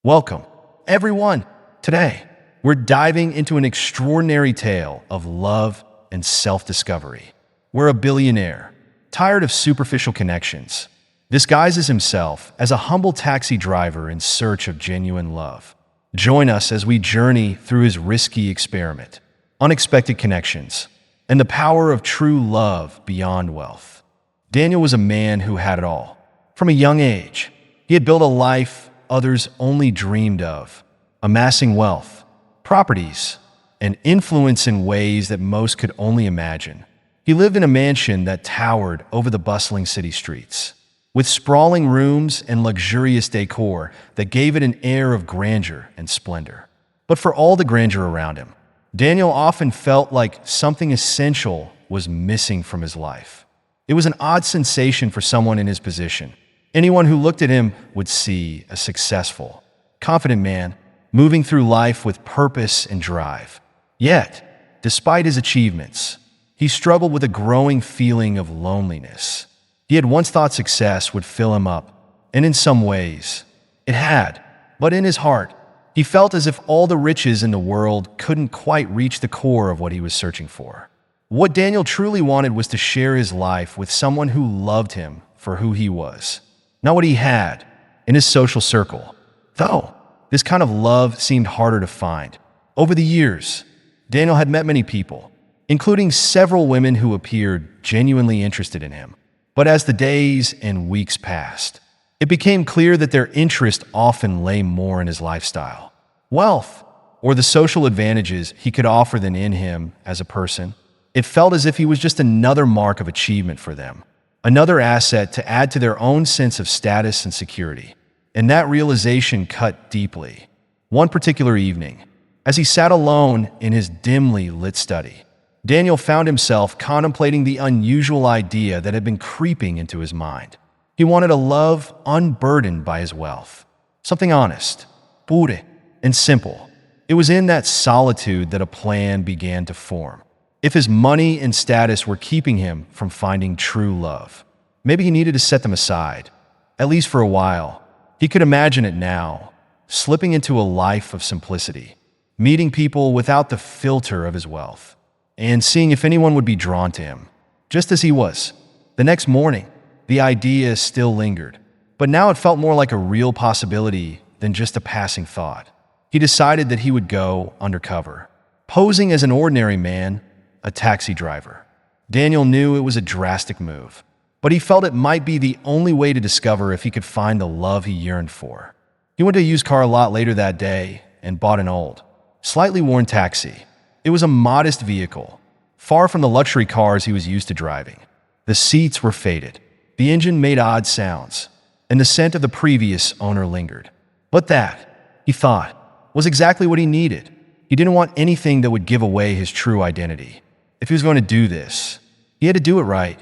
Welcome, everyone. Today, we're diving into an extraordinary tale of love and self-discovery. We're a billionaire, tired of superficial connections, disguises himself as a humble taxi driver in search of genuine love. Join us as we journey through his risky experiment, unexpected connections, and the power of true love beyond wealth. Daniel was a man who had it all. From a young age, he had built a life others only dreamed of, amassing wealth, properties, and influence in ways that most could only imagine. He lived in a mansion that towered over the bustling city streets, with sprawling rooms and luxurious decor that gave it an air of grandeur and splendor. But for all the grandeur around him, Daniel often felt like something essential was missing from his life. It was an odd sensation for someone in his position. Anyone who looked at him would see a successful, confident man moving through life with purpose and drive. Yet, despite his achievements, he struggled with a growing feeling of loneliness. He had once thought success would fill him up, and in some ways, it had. But in his heart, he felt as if all the riches in the world couldn't quite reach the core of what he was searching for. What Daniel truly wanted was to share his life with someone who loved him for who he was, not what he had in his social circle. Though this kind of love seemed harder to find. Over the years, Daniel had met many people, including several women who appeared genuinely interested in him. But as the days and weeks passed, it became clear that their interest often lay more in his lifestyle, wealth, or the social advantages he could offer than in him as a person. It felt as if he was just another mark of achievement for them, another asset to add to their own sense of status and security. And that realization cut deeply. One particular evening, as he sat alone in his dimly lit study, Daniel found himself contemplating the unusual idea that had been creeping into his mind. He wanted a love unburdened by his wealth, something honest, pure, and simple. It was in that solitude that a plan began to form. If his money and status were keeping him from finding true love, maybe he needed to set them aside, at least for a while. He could imagine it now, slipping into a life of simplicity, meeting people without the filter of his wealth, and seeing if anyone would be drawn to him, just as he was. The next morning, the idea still lingered, but now it felt more like a real possibility than just a passing thought. He decided that he would go undercover, posing as an ordinary man, a taxi driver. Daniel knew it was a drastic move, but he felt it might be the only way to discover if he could find the love he yearned for. He went to a used car lot later that day and bought an old, slightly worn taxi. It was a modest vehicle, far from the luxury cars he was used to driving. The seats were faded, the engine made odd sounds, and the scent of the previous owner lingered. But that, he thought, was exactly what he needed. He didn't want anything that would give away his true identity. If he was going to do this, he had to do it right.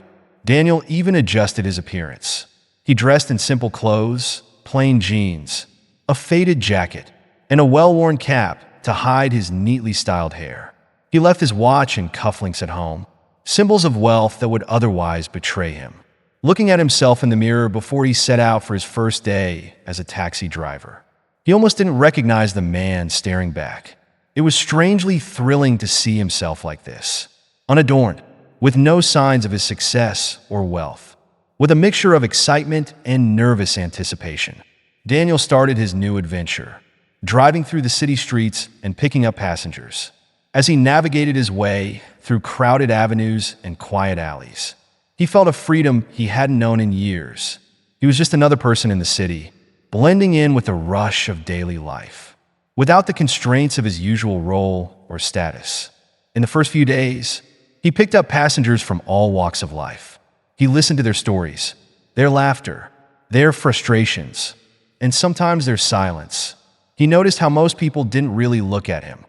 Daniel even adjusted his appearance. He dressed in simple clothes, plain jeans, a faded jacket, and a well-worn cap to hide his neatly styled hair. He left his watch and cufflinks at home, symbols of wealth that would otherwise betray him. Looking at himself in the mirror before he set out for his first day as a taxi driver, he almost didn't recognize the man staring back. It was strangely thrilling to see himself like this, unadorned, with no signs of his success or wealth. With a mixture of excitement and nervous anticipation, Daniel started his new adventure, driving through the city streets and picking up passengers. As he navigated his way through crowded avenues and quiet alleys, he felt a freedom he hadn't known in years. He was just another person in the city, blending in with the rush of daily life, without the constraints of his usual role or status. In the first few days, he picked up passengers from all walks of life. He listened to their stories, their laughter, their frustrations, and sometimes their silence. He noticed how most people didn't really look at him.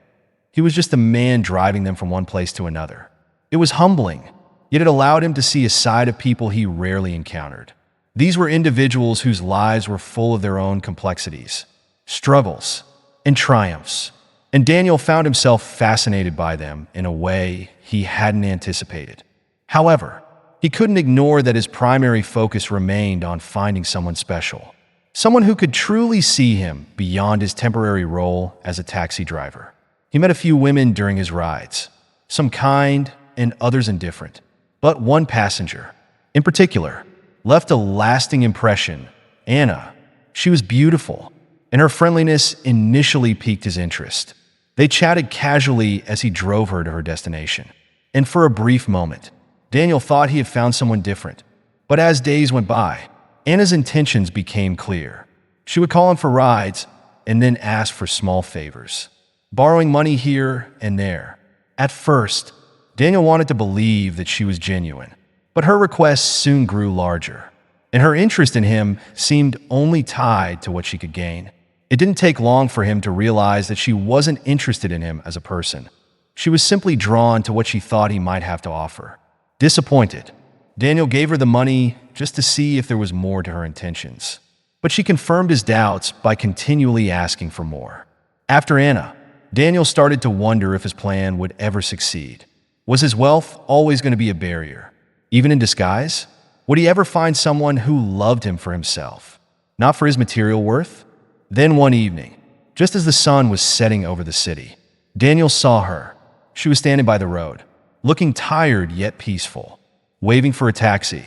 He was just a man driving them from one place to another. It was humbling, yet it allowed him to see a side of people he rarely encountered. These were individuals whose lives were full of their own complexities, struggles, and triumphs. And Daniel found himself fascinated by them in a way he hadn't anticipated. However, he couldn't ignore that his primary focus remained on finding someone special. someone who could truly see him beyond his temporary role as a taxi driver. He met a few women during his rides, some kind and others indifferent, but one passenger, in particular, left a lasting impression. Anna. She was beautiful, and her friendliness initially piqued his interest. They chatted casually as he drove her to her destination, and for a brief moment, Daniel thought he had found someone different. But as days went by, Anna's intentions became clear. She would call him for rides and then ask for small favors, borrowing money here and there. At first, Daniel wanted to believe that she was genuine, but her requests soon grew larger, and her interest in him seemed only tied to what she could gain. It didn't take long for him to realize that she wasn't interested in him as a person. She was simply drawn to what she thought he might have to offer. Disappointed, Daniel gave her the money just to see if there was more to her intentions. But she confirmed his doubts by continually asking for more. After Anna, Daniel started to wonder if his plan would ever succeed. Was his wealth always going to be a barrier, even in disguise? Would he ever find someone who loved him for himself, not for his material worth? Then one evening, just as the sun was setting over the city, Daniel saw her. She was standing by the road, looking tired yet peaceful, waving for a taxi.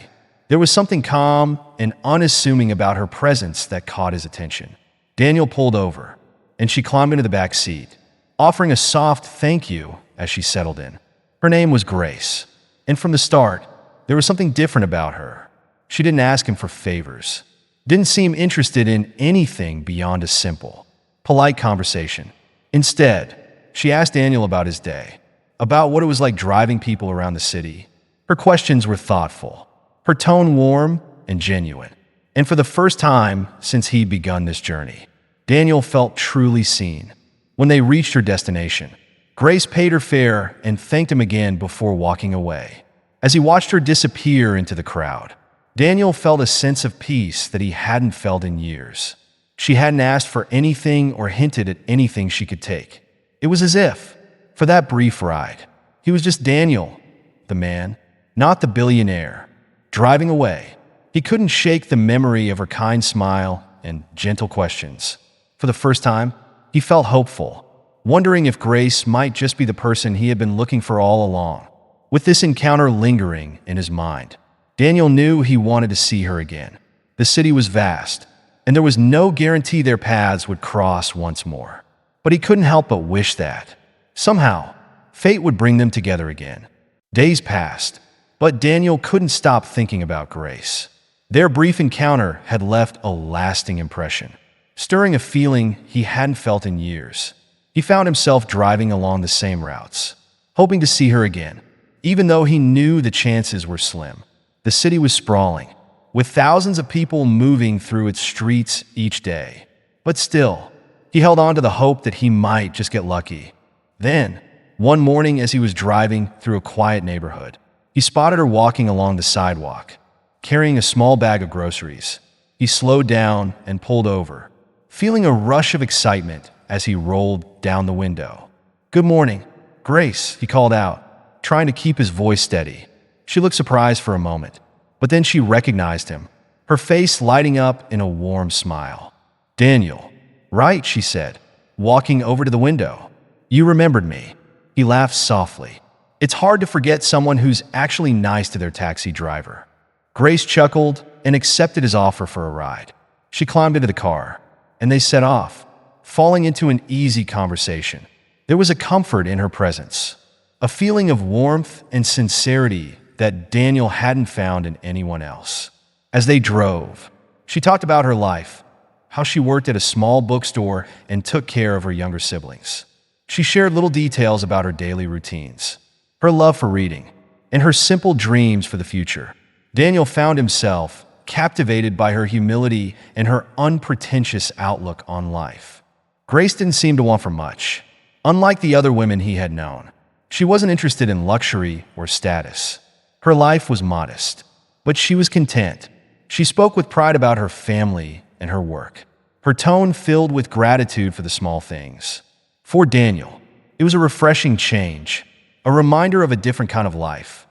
There was something calm and unassuming about her presence that caught his attention. Daniel pulled over, and she climbed into the back seat, offering a soft thank you as she settled in. Her name was Grace, and from the start, there was something different about her. She didn't ask him for favors, didn't seem interested in anything beyond a simple, polite conversation. Instead, she asked Daniel about his day, about what it was like driving people around the city. Her questions were thoughtful, her tone warm and genuine. And for the first time since he'd begun this journey, Daniel felt truly seen. When they reached her destination, Grace paid her fare and thanked him again before walking away. As he watched her disappear into the crowd, Daniel felt a sense of peace that he hadn't felt in years. She hadn't asked for anything or hinted at anything she could take. It was as if, for that brief ride, he was just Daniel, the man, not the billionaire. Driving away, he couldn't shake the memory of her kind smile and gentle questions. For the first time, he felt hopeful, wondering if Grace might just be the person he had been looking for all along. With this encounter lingering in his mind, Daniel knew he wanted to see her again. The city was vast, and there was no guarantee their paths would cross once more. But he couldn't help but wish that, somehow, fate would bring them together again. Days passed, but Daniel couldn't stop thinking about Grace. Their brief encounter had left a lasting impression, stirring a feeling he hadn't felt in years. He found himself driving along the same routes, hoping to see her again, even though he knew the chances were slim. The city was sprawling, with thousands of people moving through its streets each day. But still, he held on to the hope that he might just get lucky. Then, one morning as he was driving through a quiet neighborhood, he spotted her walking along the sidewalk, carrying a small bag of groceries. He slowed down and pulled over, feeling a rush of excitement as he rolled down the window. "Good morning, Grace," he called out, trying to keep his voice steady. She looked surprised for a moment, but then she recognized him, her face lighting up in a warm smile. "Daniel." "Right," she said, walking over to the window. "You remembered me." He laughed softly. It's hard to forget someone who's actually nice to their taxi driver. Grace chuckled and accepted his offer for a ride. She climbed into the car, and they set off, falling into an easy conversation. There was a comfort in her presence, a feeling of warmth and sincerity that Daniel hadn't found in anyone else. As they drove, she talked about her life, how she worked at a small bookstore and took care of her younger siblings. She shared little details about her daily routines, her love for reading, and her simple dreams for the future. Daniel found himself captivated by her humility and her unpretentious outlook on life. Grace didn't seem to want for much. Unlike the other women he had known, she wasn't interested in luxury or status. Her life was modest, but she was content. She spoke with pride about her family and her work, her tone filled with gratitude for the small things. For Daniel, it was a refreshing change, a reminder of a different kind of life,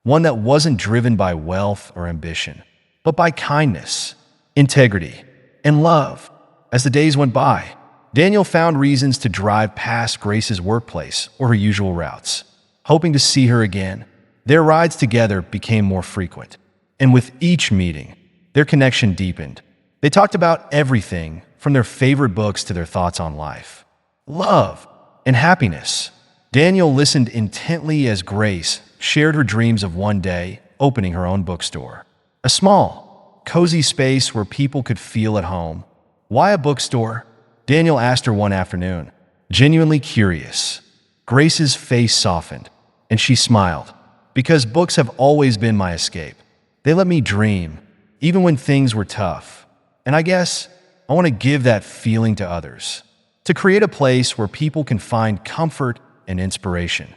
one that wasn't driven by wealth or ambition, but by kindness, integrity, and love. As the days went by, Daniel found reasons to drive past Grace's workplace or her usual routes, hoping to see her again. Their rides together became more frequent, and with each meeting, their connection deepened. They talked about everything from their favorite books to their thoughts on life, love, and happiness. Daniel listened intently as Grace shared her dreams of one day opening her own bookstore. A small, cozy space where people could feel at home. "Why a bookstore?" Daniel asked her one afternoon, genuinely curious. Grace's face softened, and she smiled. "Because books have always been my escape. They let me dream, even when things were tough. And I guess I want to give that feeling to others, to create a place where people can find comfort and inspiration."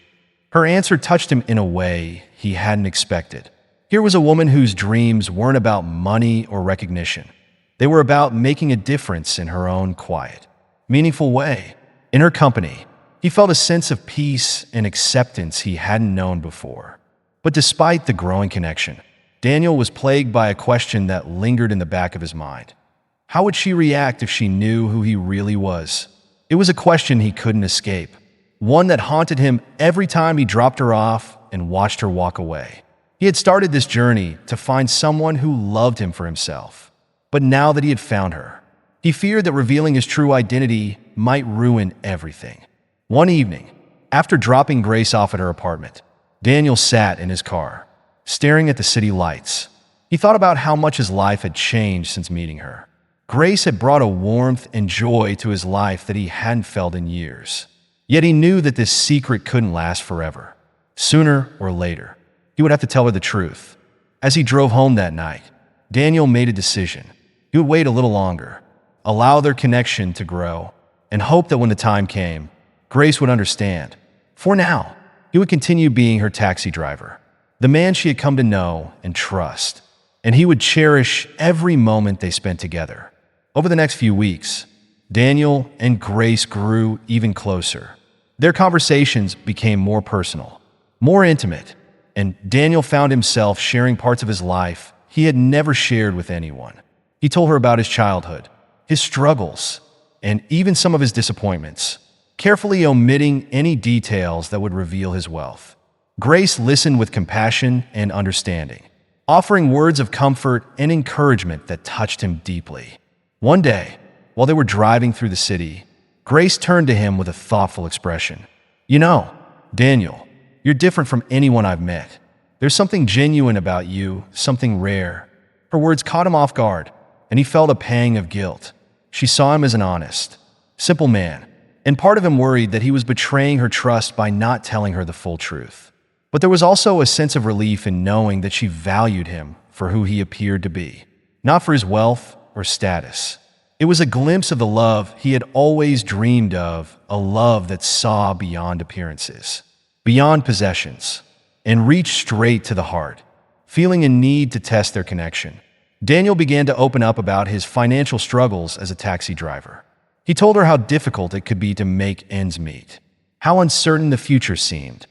Her answer touched him in a way he hadn't expected. Here was a woman whose dreams weren't about money or recognition. They were about making a difference in her own quiet, meaningful way. In her company, he felt a sense of peace and acceptance he hadn't known before. But despite the growing connection, Daniel was plagued by a question that lingered in the back of his mind. How would she react if she knew who he really was? It was a question he couldn't escape, one that haunted him every time he dropped her off and watched her walk away. He had started this journey to find someone who loved him for himself. But now that he had found her, he feared that revealing his true identity might ruin everything. One evening, after dropping Grace off at her apartment, Daniel sat in his car, staring at the city lights. He thought about how much his life had changed since meeting her. Grace had brought a warmth and joy to his life that he hadn't felt in years. Yet he knew that this secret couldn't last forever. Sooner or later, he would have to tell her the truth. As he drove home that night, Daniel made a decision. He would wait a little longer, allow their connection to grow, and hope that when the time came, Grace would understand. For now, he would continue being her taxi driver, the man she had come to know and trust, and he would cherish every moment they spent together. Over the next few weeks, Daniel and Grace grew even closer. Their conversations became more personal, more intimate, and Daniel found himself sharing parts of his life he had never shared with anyone. He told her about his childhood, his struggles, and even some of his disappointments, carefully omitting any details that would reveal his wealth. Grace listened with compassion and understanding, offering words of comfort and encouragement that touched him deeply. One day, while they were driving through the city, Grace turned to him with a thoughtful expression. "You know, Daniel, you're different from anyone I've met. There's something genuine about you, something rare." Her words caught him off guard, and he felt a pang of guilt. She saw him as an honest, simple man, and part of him worried that he was betraying her trust by not telling her the full truth. But there was also a sense of relief in knowing that she valued him for who he appeared to be, not for his wealth or status. It was a glimpse of the love he had always dreamed of, a love that saw beyond appearances, beyond possessions, and reached straight to the heart. Feeling a need to test their connection, Daniel began to open up about his financial struggles as a taxi driver. He told her how difficult it could be to make ends meet, how uncertain the future seemed,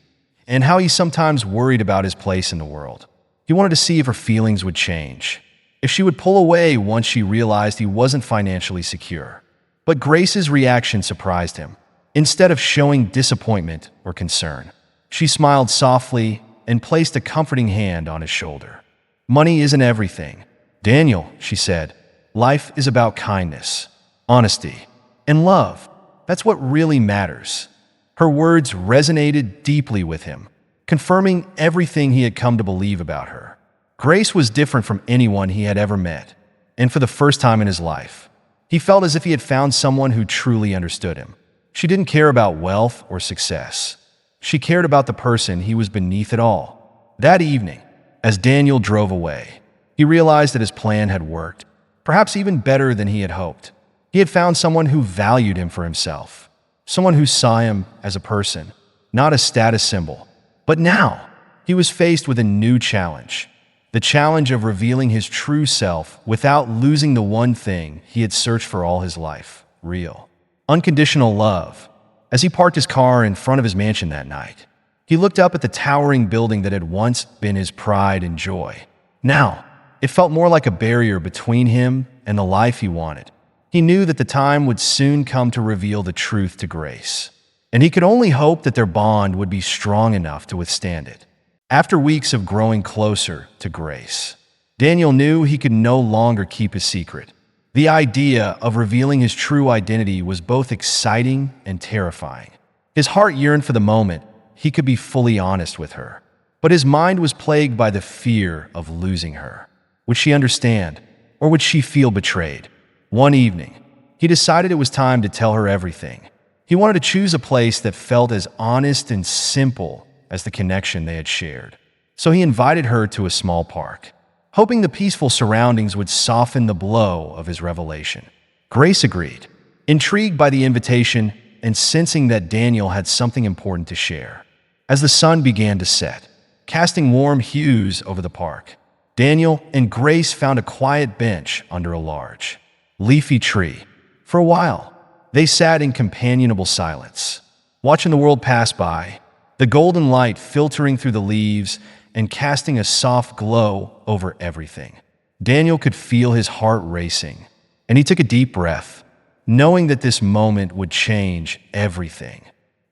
and how he sometimes worried about his place in the world. He wanted to see if her feelings would change, if she would pull away once she realized he wasn't financially secure. But Grace's reaction surprised him. Instead of showing disappointment or concern, she smiled softly and placed a comforting hand on his shoulder. "Money isn't everything, Daniel," she said. "Life is about kindness, honesty, and love. That's what really matters." Her words resonated deeply with him, confirming everything he had come to believe about her. Grace was different from anyone he had ever met, and for the first time in his life, he felt as if he had found someone who truly understood him. She didn't care about wealth or success. She cared about the person he was beneath it all. That evening, as Daniel drove away, he realized that his plan had worked, perhaps even better than he had hoped. He had found someone who valued him for himself, someone who saw him as a person, not a status symbol. But now, he was faced with a new challenge. The challenge of revealing his true self without losing the one thing he had searched for all his life: real, unconditional love. As he parked his car in front of his mansion that night, he looked up at the towering building that had once been his pride and joy. Now, it felt more like a barrier between him and the life he wanted. He knew that the time would soon come to reveal the truth to Grace, and he could only hope that their bond would be strong enough to withstand it. After weeks of growing closer to Grace, Daniel knew he could no longer keep his secret. The idea of revealing his true identity was both exciting and terrifying. His heart yearned for the moment he could be fully honest with her, but his mind was plagued by the fear of losing her. Would she understand, or would she feel betrayed? One evening, he decided it was time to tell her everything. He wanted to choose a place that felt as honest and simple as the connection they had shared. So he invited her to a small park, hoping the peaceful surroundings would soften the blow of his revelation. Grace agreed, intrigued by the invitation and sensing that Daniel had something important to share. As the sun began to set, casting warm hues over the park, Daniel and Grace found a quiet bench under a large, leafy tree. For a while, they sat in companionable silence, watching the world pass by, the golden light filtering through the leaves and casting a soft glow over everything. Daniel could feel his heart racing, and he took a deep breath, knowing that this moment would change everything.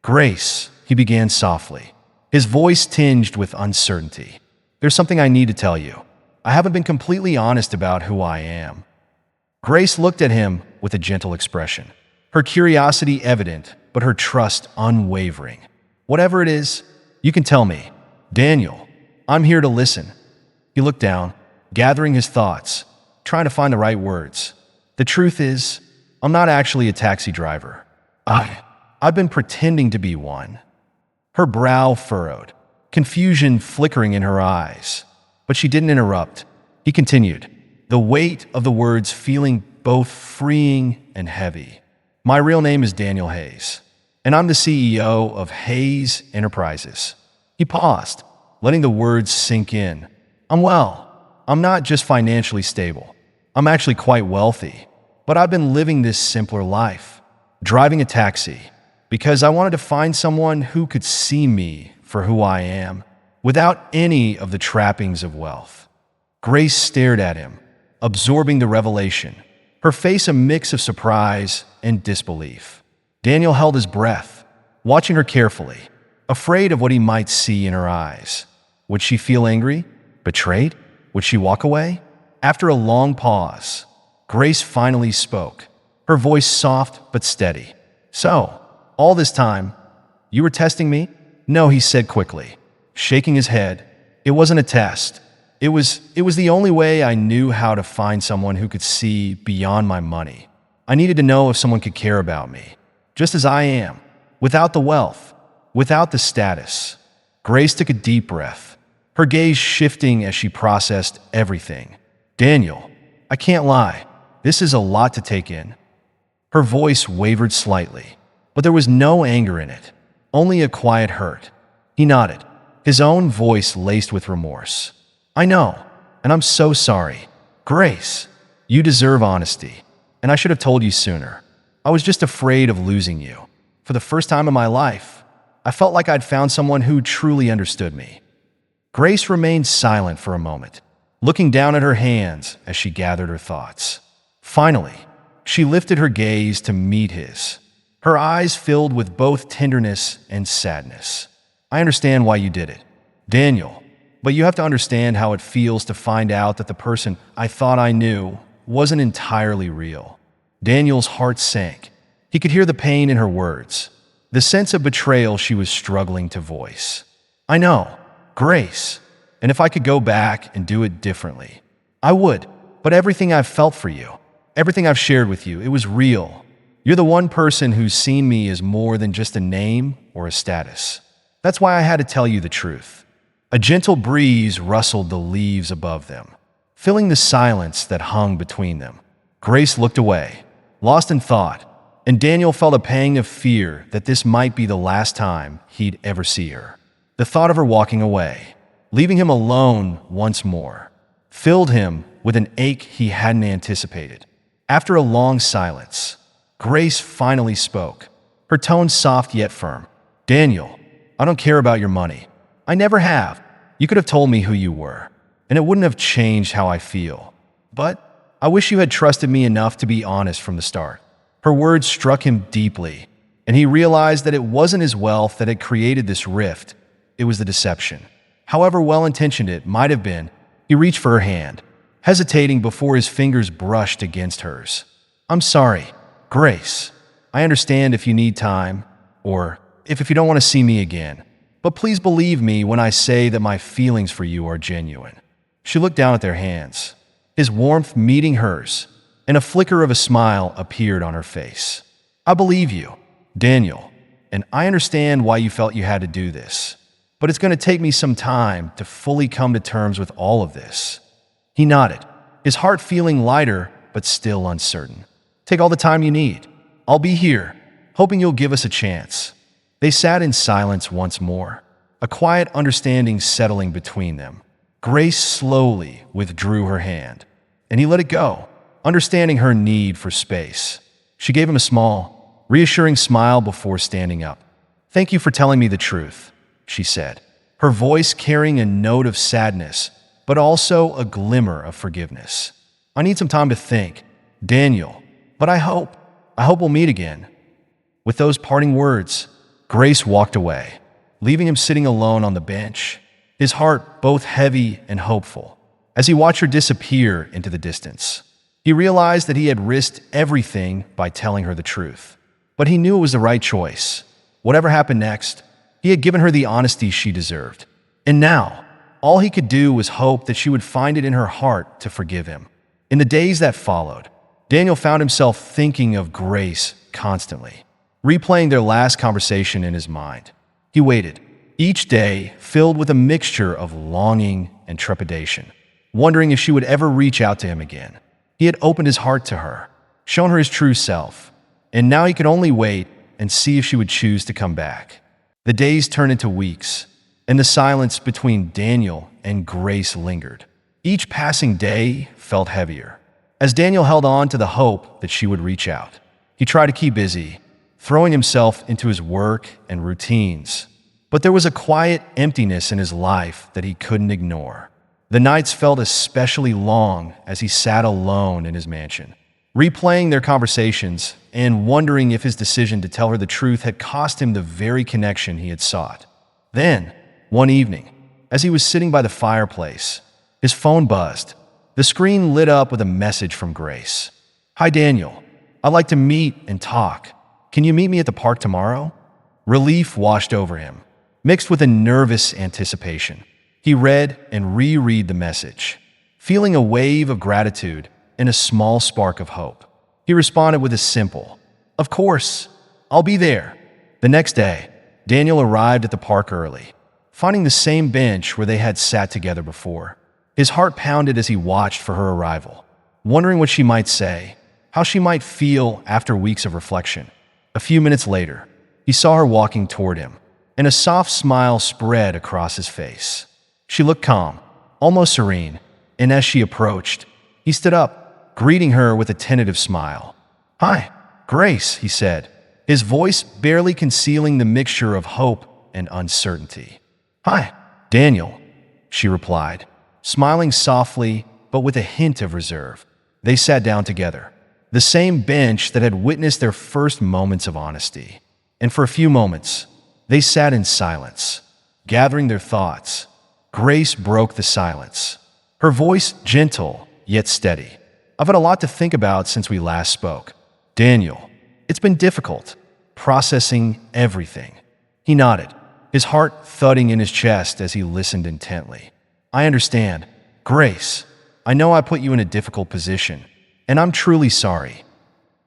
"Grace," he began softly, his voice tinged with uncertainty. "There's something I need to tell you. I haven't been completely honest about who I am." Grace looked at him with a gentle expression, her curiosity evident, but her trust unwavering. "Whatever it is, you can tell me. Daniel, I'm here to listen." He looked down, gathering his thoughts, trying to find the right words. "The truth is, I'm not actually a taxi driver. I've been pretending to be one." Her brow furrowed, confusion flickering in her eyes. But she didn't interrupt. He continued, the weight of the words feeling both freeing and heavy. "My real name is Daniel Hayes, and I'm the CEO of Hayes Enterprises." He paused, letting the words sink in. I'm not just financially stable. I'm actually quite wealthy, but I've been living this simpler life, driving a taxi, because I wanted to find someone who could see me for who I am, without any of the trappings of wealth." Grace stared at him, absorbing the revelation, her face a mix of surprise and disbelief. Daniel held his breath, watching her carefully, afraid of what he might see in her eyes. Would she feel angry? Betrayed? Would she walk away? After a long pause, Grace finally spoke, her voice soft but steady. "So, all this time, you were testing me?" "No," he said quickly, shaking his head. "It wasn't a test. It was the only way I knew how to find someone who could see beyond my money. I needed to know if someone could care about me, just as I am, without the wealth, without the status." Grace took a deep breath, her gaze shifting as she processed everything. "Daniel, I can't lie. This is a lot to take in." Her voice wavered slightly, but there was no anger in it, only a quiet hurt. He nodded, his own voice laced with remorse. "I know, and I'm so sorry. Grace, you deserve honesty, and I should have told you sooner. I was just afraid of losing you. For the first time in my life, I felt like I'd found someone who truly understood me." Grace remained silent for a moment, looking down at her hands as she gathered her thoughts. Finally, she lifted her gaze to meet his, her eyes filled with both tenderness and sadness. "I understand why you did it, Daniel, but you have to understand how it feels to find out that the person I thought I knew wasn't entirely real." Daniel's heart sank. He could hear the pain in her words, the sense of betrayal she was struggling to voice. "I know, Grace, and if I could go back and do it differently, I would. But everything I've felt for you, everything I've shared with you, it was real. You're the one person who's seen me as more than just a name or a status. That's why I had to tell you the truth." A gentle breeze rustled the leaves above them, filling the silence that hung between them. Grace looked away, lost in thought, and Daniel felt a pang of fear that this might be the last time he'd ever see her. The thought of her walking away, leaving him alone once more, filled him with an ache he hadn't anticipated. After a long silence, Grace finally spoke, her tone soft yet firm. "Daniel, I don't care about your money. I never have. You could have told me who you were, and it wouldn't have changed how I feel. But I wish you had trusted me enough to be honest from the start." Her words struck him deeply, and he realized that it wasn't his wealth that had created this rift. It was the deception. However well-intentioned it might have been, he reached for her hand, hesitating before his fingers brushed against hers. "I'm sorry, Grace. I understand if you need time, or if you don't want to see me again. But please believe me when I say that my feelings for you are genuine." She looked down at their hands, his warmth meeting hers, and a flicker of a smile appeared on her face. "I believe you, Daniel, and I understand why you felt you had to do this. But it's going to take me some time to fully come to terms with all of this." He nodded, his heart feeling lighter but still uncertain. "Take all the time you need. I'll be here, hoping you'll give us a chance." They sat in silence once more, a quiet understanding settling between them. Grace slowly withdrew her hand, and he let it go, understanding her need for space. She gave him a small, reassuring smile before standing up. "Thank you for telling me the truth," she said, her voice carrying a note of sadness, but also a glimmer of forgiveness. "I need some time to think, Daniel, but I hope we'll meet again." With those parting words, Grace walked away, leaving him sitting alone on the bench, his heart both heavy and hopeful. As he watched her disappear into the distance, he realized that he had risked everything by telling her the truth. But he knew it was the right choice. Whatever happened next, he had given her the honesty she deserved. And now, all he could do was hope that she would find it in her heart to forgive him. In the days that followed, Daniel found himself thinking of Grace constantly, replaying their last conversation in his mind. He waited, each day filled with a mixture of longing and trepidation, wondering if she would ever reach out to him again. He had opened his heart to her, shown her his true self, and now he could only wait and see if she would choose to come back. The days turned into weeks, and the silence between Daniel and Grace lingered. Each passing day felt heavier, as Daniel held on to the hope that she would reach out. He tried to keep busy, throwing himself into his work and routines. But there was a quiet emptiness in his life that he couldn't ignore. The nights felt especially long as he sat alone in his mansion, replaying their conversations and wondering if his decision to tell her the truth had cost him the very connection he had sought. Then, one evening, as he was sitting by the fireplace, his phone buzzed. The screen lit up with a message from Grace. "Hi, Daniel. I'd like to meet and talk. Can you meet me at the park tomorrow?" Relief washed over him, mixed with a nervous anticipation. He read and reread the message, feeling a wave of gratitude and a small spark of hope. He responded with a simple, "Of course, I'll be there." The next day, Daniel arrived at the park early, finding the same bench where they had sat together before. His heart pounded as he watched for her arrival, wondering what she might say, how she might feel after weeks of reflection. A few minutes later, he saw her walking toward him, and a soft smile spread across his face. She looked calm, almost serene, and as she approached, he stood up, greeting her with a tentative smile. "Hi, Grace," he said, his voice barely concealing the mixture of hope and uncertainty. "Hi, Daniel," she replied, smiling softly but with a hint of reserve. They sat down together, the same bench that had witnessed their first moments of honesty. And for a few moments, they sat in silence, gathering their thoughts. Grace broke the silence, her voice gentle yet steady. "I've had a lot to think about since we last spoke, Daniel. It's been difficult, processing everything." He nodded, his heart thudding in his chest as he listened intently. "I understand. Grace, I know I put you in a difficult position, and I'm truly sorry."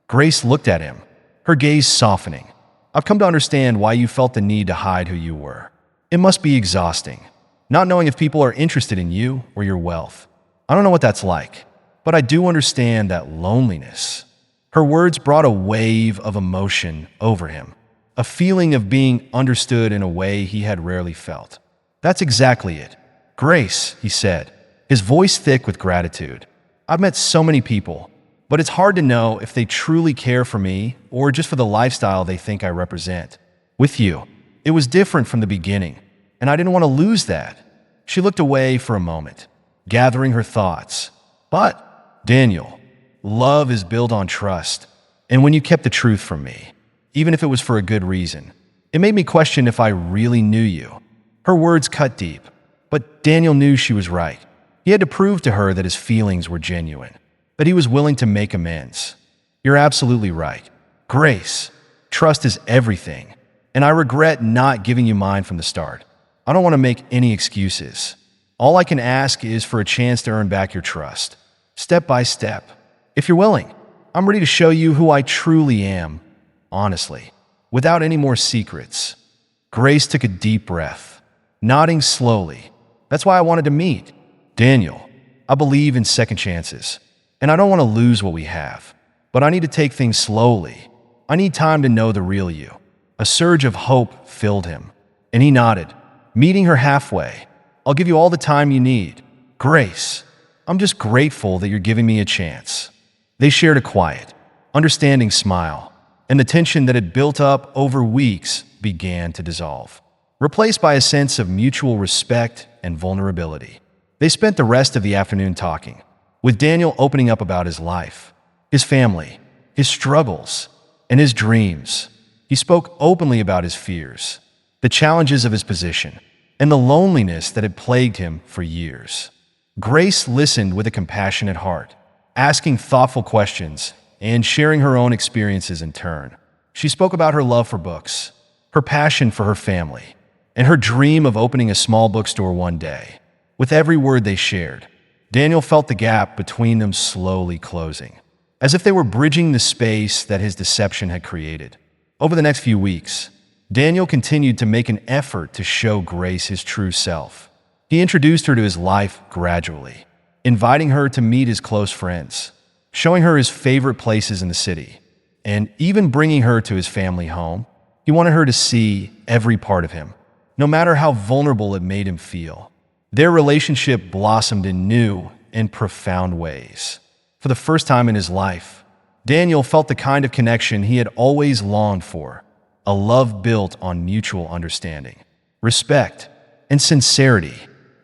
Grace looked at him, her gaze softening. "I've come to understand why you felt the need to hide who you were. It must be exhausting, not knowing if people are interested in you or your wealth. I don't know what that's like, but I do understand that loneliness." Her words brought a wave of emotion over him, a feeling of being understood in a way he had rarely felt. "That's exactly it, Grace," he said, his voice thick with gratitude. "I've met so many people, but it's hard to know if they truly care for me or just for the lifestyle they think I represent. With you, it was different from the beginning, and I didn't want to lose that." She looked away for a moment, gathering her thoughts. "But, Daniel, love is built on trust. And when you kept the truth from me, even if it was for a good reason, it made me question if I really knew you." Her words cut deep, but Daniel knew she was right. He had to prove to her that his feelings were genuine, that he was willing to make amends. "You're absolutely right. Grace, trust is everything, and I regret not giving you mine from the start. I don't want to make any excuses. All I can ask is for a chance to earn back your trust, step by step. If you're willing, I'm ready to show you who I truly am, honestly, without any more secrets." Grace took a deep breath, nodding slowly. "That's why I wanted to meet. Daniel, I believe in second chances, and I don't want to lose what we have. But I need to take things slowly. I need time to know the real you." A surge of hope filled him, and he nodded, meeting her halfway. "I'll give you all the time you need. Grace, I'm just grateful that you're giving me a chance." They shared a quiet, understanding smile, and the tension that had built up over weeks began to dissolve, replaced by a sense of mutual respect and vulnerability. They spent the rest of the afternoon talking, with Daniel opening up about his life, his family, his struggles, and his dreams. He spoke openly about his fears, the challenges of his position, and the loneliness that had plagued him for years. Grace listened with a compassionate heart, asking thoughtful questions and sharing her own experiences in turn. She spoke about her love for books, her passion for her family, and her dream of opening a small bookstore one day. With every word they shared, Daniel felt the gap between them slowly closing, as if they were bridging the space that his deception had created. Over the next few weeks, Daniel continued to make an effort to show Grace his true self. He introduced her to his life gradually, inviting her to meet his close friends, showing her his favorite places in the city, and even bringing her to his family home. He wanted her to see every part of him, no matter how vulnerable it made him feel. Their relationship blossomed in new and profound ways. For the first time in his life, Daniel felt the kind of connection he had always longed for, a love built on mutual understanding, respect, and sincerity.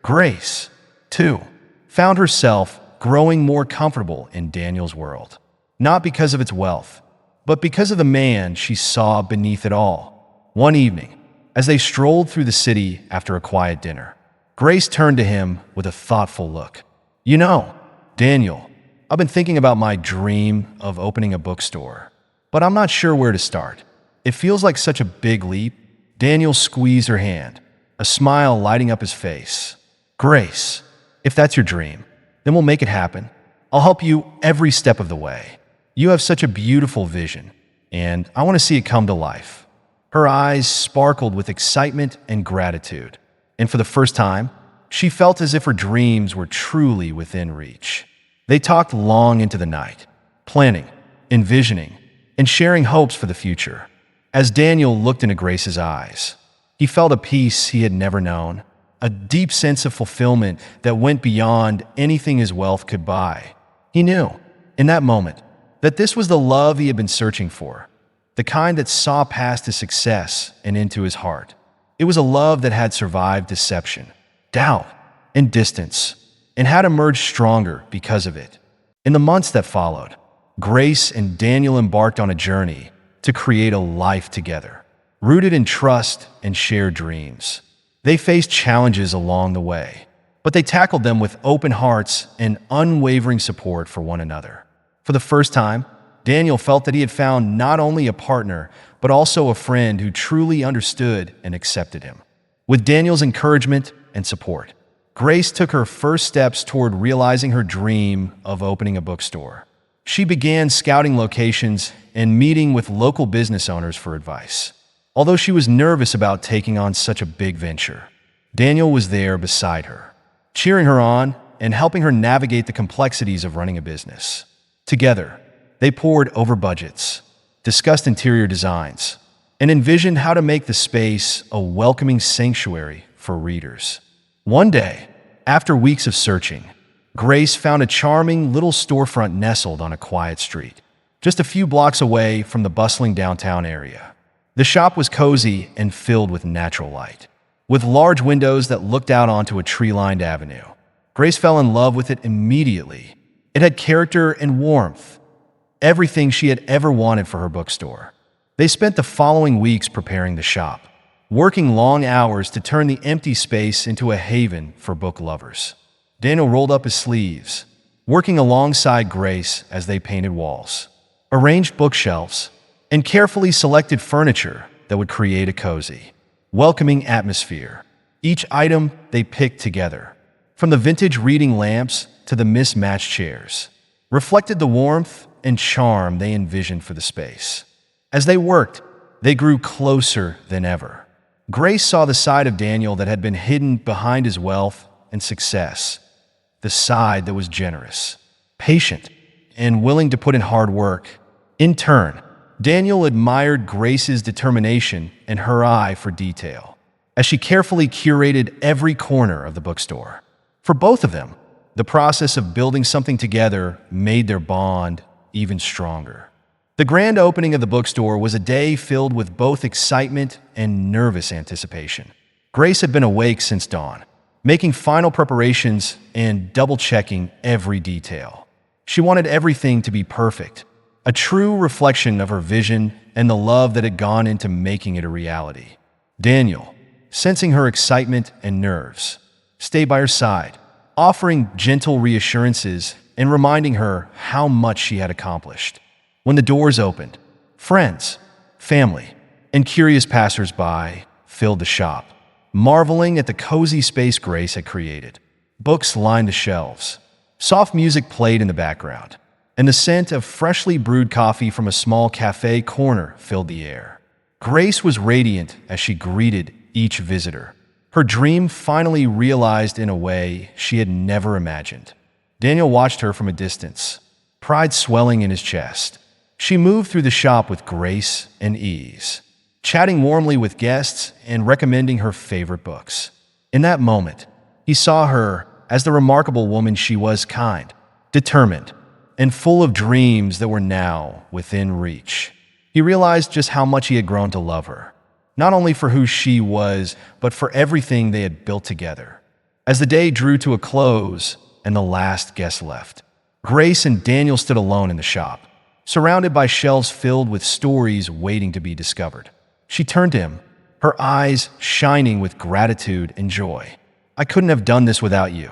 Grace, too, found herself growing more comfortable in Daniel's world, not because of its wealth, but because of the man she saw beneath it all. One evening, as they strolled through the city after a quiet dinner, Grace turned to him with a thoughtful look. "You know, Daniel, I've been thinking about my dream of opening a bookstore, but I'm not sure where to start. It feels like such a big leap." Daniel squeezed her hand, a smile lighting up his face. "Grace, if that's your dream, then we'll make it happen. I'll help you every step of the way. You have such a beautiful vision, and I want to see it come to life." Her eyes sparkled with excitement and gratitude, and for the first time, she felt as if her dreams were truly within reach. They talked long into the night, planning, envisioning, and sharing hopes for the future. As Daniel looked into Grace's eyes, he felt a peace he had never known, a deep sense of fulfillment that went beyond anything his wealth could buy. He knew, in that moment, that this was the love he had been searching for, the kind that saw past his success and into his heart. It was a love that had survived deception, doubt, and distance, and had emerged stronger because of it. In the months that followed, Grace and Daniel embarked on a journey to create a life together, rooted in trust and shared dreams. They faced challenges along the way, but they tackled them with open hearts and unwavering support for one another. For the first time, Daniel felt that he had found not only a partner, but also a friend who truly understood and accepted him. With Daniel's encouragement and support, Grace took her first steps toward realizing her dream of opening a bookstore. She began scouting locations and meeting with local business owners for advice. Although she was nervous about taking on such a big venture, Daniel was there beside her, cheering her on and helping her navigate the complexities of running a business. Together, they pored over budgets, discussed interior designs, and envisioned how to make the space a welcoming sanctuary for readers. One day, after weeks of searching, Grace found a charming little storefront nestled on a quiet street, just a few blocks away from the bustling downtown area. The shop was cozy and filled with natural light, with large windows that looked out onto a tree-lined avenue. Grace fell in love with it immediately. It had character and warmth, everything she had ever wanted for her bookstore. They spent the following weeks preparing the shop, working long hours to turn the empty space into a haven for book lovers. Daniel rolled up his sleeves, working alongside Grace as they painted walls, arranged bookshelves, and carefully selected furniture that would create a cozy, welcoming atmosphere. Each item they picked together, from the vintage reading lamps to the mismatched chairs, reflected the warmth and charm they envisioned for the space. As they worked, they grew closer than ever. Grace saw the side of Daniel that had been hidden behind his wealth and success, the side that was generous, patient, and willing to put in hard work. In turn, Daniel admired Grace's determination and her eye for detail, as she carefully curated every corner of the bookstore. For both of them, the process of building something together made their bond even stronger. The grand opening of the bookstore was a day filled with both excitement and nervous anticipation. Grace had been awake since dawn, making final preparations and double-checking every detail. She wanted everything to be perfect, a true reflection of her vision and the love that had gone into making it a reality. Daniel, sensing her excitement and nerves, stayed by her side, offering gentle reassurances and reminding her how much she had accomplished. When the doors opened, friends, family, and curious passers-by filled the shop, marveling at the cozy space Grace had created. Books lined the shelves, soft music played in the background, and the scent of freshly brewed coffee from a small cafe corner filled the air. Grace was radiant as she greeted each visitor, her dream finally realized in a way she had never imagined. Daniel watched her from a distance, pride swelling in his chest. She moved through the shop with grace and ease, chatting warmly with guests and recommending her favorite books. In that moment, he saw her as the remarkable woman she was: kind, determined, and full of dreams that were now within reach. He realized just how much he had grown to love her, not only for who she was, but for everything they had built together. As the day drew to a close and the last guest left, Grace and Daniel stood alone in the shop, surrounded by shelves filled with stories waiting to be discovered. She turned to him, her eyes shining with gratitude and joy. "I couldn't have done this without you,"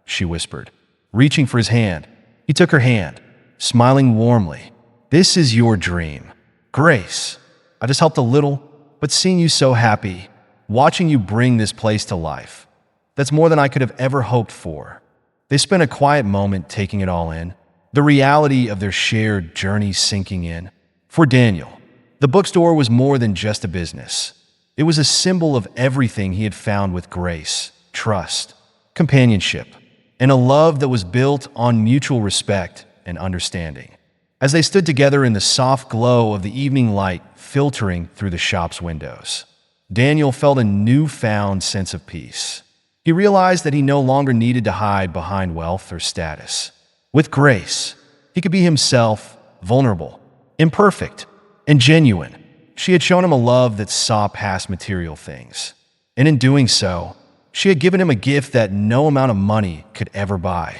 she whispered. Reaching for his hand, he took her hand, smiling warmly. "This is your dream, Grace. I just helped a little, but seeing you so happy, watching you bring this place to life, that's more than I could have ever hoped for." They spent a quiet moment taking it all in, the reality of their shared journey sinking in. For Daniel, the bookstore was more than just a business. It was a symbol of everything he had found with Grace: trust, companionship, and a love that was built on mutual respect and understanding. As they stood together in the soft glow of the evening light filtering through the shop's windows, Daniel felt a newfound sense of peace. He realized that he no longer needed to hide behind wealth or status. With Grace, he could be himself, vulnerable, imperfect, and genuine. She had shown him a love that saw past material things, and in doing so, she had given him a gift that no amount of money could ever buy.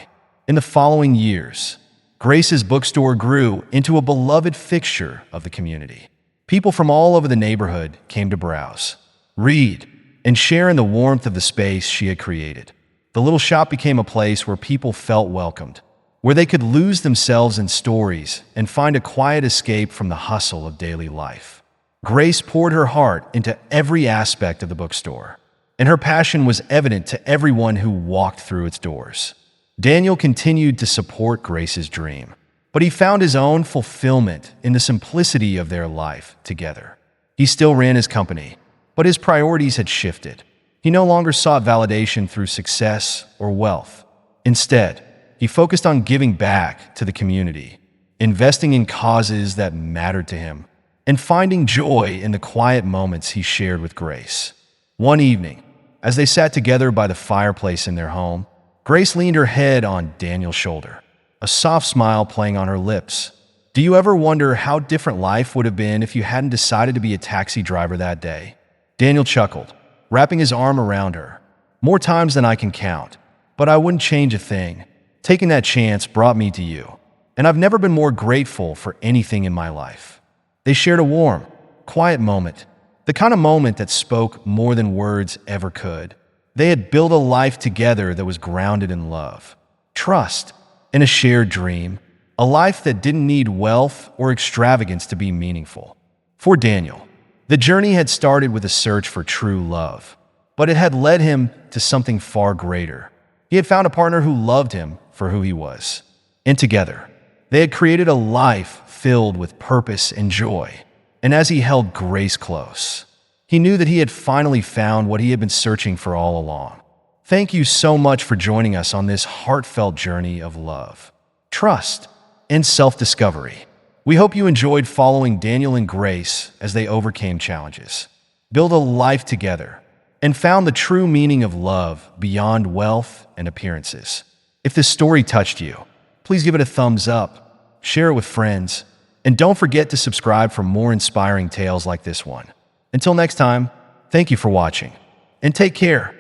In the following years, Grace's bookstore grew into a beloved fixture of the community. People from all over the neighborhood came to browse, read, and share in the warmth of the space she had created. The little shop became a place where people felt welcomed, where they could lose themselves in stories and find a quiet escape from the hustle of daily life. Grace poured her heart into every aspect of the bookstore, and her passion was evident to everyone who walked through its doors. Daniel continued to support Grace's dream, but he found his own fulfillment in the simplicity of their life together. He still ran his company, but his priorities had shifted. He no longer sought validation through success or wealth. Instead, he focused on giving back to the community, investing in causes that mattered to him, and finding joy in the quiet moments he shared with Grace. One evening, as they sat together by the fireplace in their home, Grace leaned her head on Daniel's shoulder, a soft smile playing on her lips. "Do you ever wonder how different life would have been if you hadn't decided to be a taxi driver that day?" Daniel chuckled, wrapping his arm around her. "More times than I can count, but I wouldn't change a thing. Taking that chance brought me to you, and I've never been more grateful for anything in my life. They shared a warm, quiet moment, the kind of moment that spoke more than words ever could. They had built a life together that was grounded in love, trust, and a shared dream, a life that didn't need wealth or extravagance to be meaningful. For Daniel, the journey had started with a search for true love, but it had led him to something far greater. He had found a partner who loved him for who he was, and together, they had created a life filled with purpose and joy. And as he held Grace close, he knew that he had finally found what he had been searching for all along. Thank you so much for joining us on this heartfelt journey of love, trust, and self-discovery. We hope you enjoyed following Daniel and Grace as they overcame challenges, built a life together, and found the true meaning of love beyond wealth and appearances. If this story touched you, please give it a thumbs up, share it with friends, and don't forget to subscribe for more inspiring tales like this one. Until next time, thank you for watching, and take care.